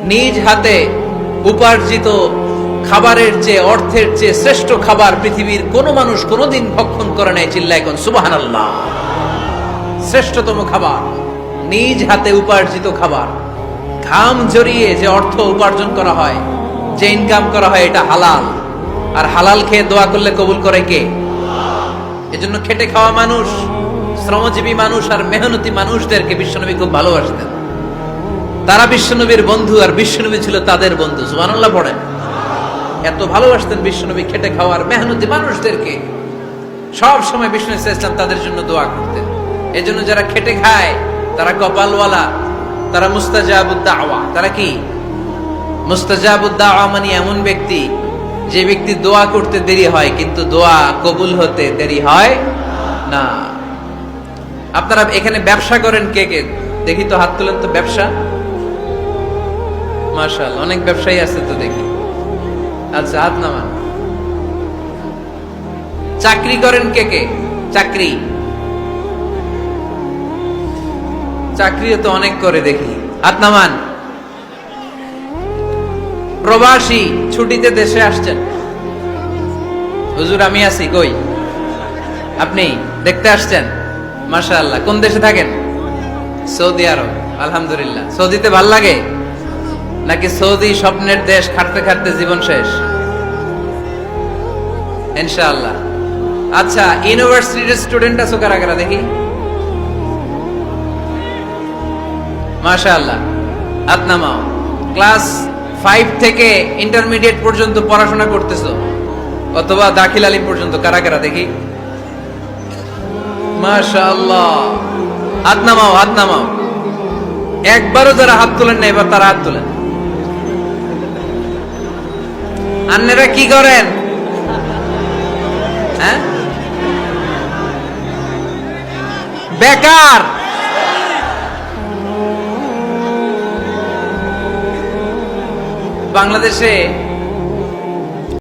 নিজ হাতে উপার্জিত খাবারের চেয়ে, অর্থের চেয়ে শ্রেষ্ঠ খাবার পৃথিবীর কোন মানুষ কোনদিন ভক্ষণ করে নাই। চিল্লায় কোন সুবহানাল্লাহ। শ্রেষ্ঠতম খাবার, নিজ হাতে উপার্জিত খাবার, ঘাম জড়িয়ে যে অর্থ উপার্জন করা হয়, যে ইনকাম করা হয়, এটা হালাল। আর হালাল খেয়ে দোয়া করলে কবুল করে কে? এজন্য খেটে খাওয়া মানুষ, শ্রমজীবী মানুষ আর মেহনতি মানুষদেরকে বিশ্বনবী খুব ভালোবাসতেন। তারা বিশ্বনবীর বন্ধু, আর বিশ্বনবী ছিল তাদের বন্ধু। সুবহানাল্লাহ পড়েন। এত ভালোবাসতেন বিশ্বনবী খেটে খাওয়ার মেহনতি মানুষদেরকে। সব সময় বিষ্ণু ইসলাম তাদের জন্য দোয়া করতেন। এজন্য যারা খেটে খায় তারা কপালওয়ালা, তারা মুস্তাজাবুদ দাওয়া। তারা কি? মুস্তাজাবুদ দাওয়া মানে এমন ব্যক্তি যে ব্যক্তি দোয়া করতে দেরি হয় কিন্তু দোয়া কবুল হতে দেরি হয় না। আপনারা এখানে ব্যবসা করেন কে কে? দেখি তো, হাত তুলেন তো। ব্যবসা, মাশাআল্লাহ, অনেক ব্যবসায়ী আছে তো দেখি। আচ্ছা, হাত নামান। চাকরি করেন কে কে? চাকরি, চাকরিও তো অনেক করে দেখি, হাত নামান। প্রবাসী, ছুটিতে দেশে আসছেন। হুজুর আমি আছি, কই? আপনি দেখতে আসছেন? মাশাআল্লাহ। কোন দেশে থাকেন? সৌদি আরব। আলহামদুলিল্লাহ। সৌদিতে ভাল লাগে নাকি সৌদি স্বপ্নের দেশ, খাটতে খাটতে জীবন শেষ? ইনশাআল্লাহ। আচ্ছা, ইউনিভার্সিটির স্টুডেন্ট আছো কারা কারা দেখি? মাশাআল্লাহ, হাত নামাও। ক্লাস 5 থেকে ইন্টারমিডিয়েট পর্যন্ত পড়াশোনা করতেছো, অথবা দাখিল আলিম পর্যন্ত, কারা কারা দেখি? মাশাআল্লাহ, হাত নামাও, হাত নামাও। একবারও যারা হাত তোলেন না এবার তারা হাত তোলেন। আন্নেরা কি করেন? হ্যাঁ, বেকার। বাংলাদেশে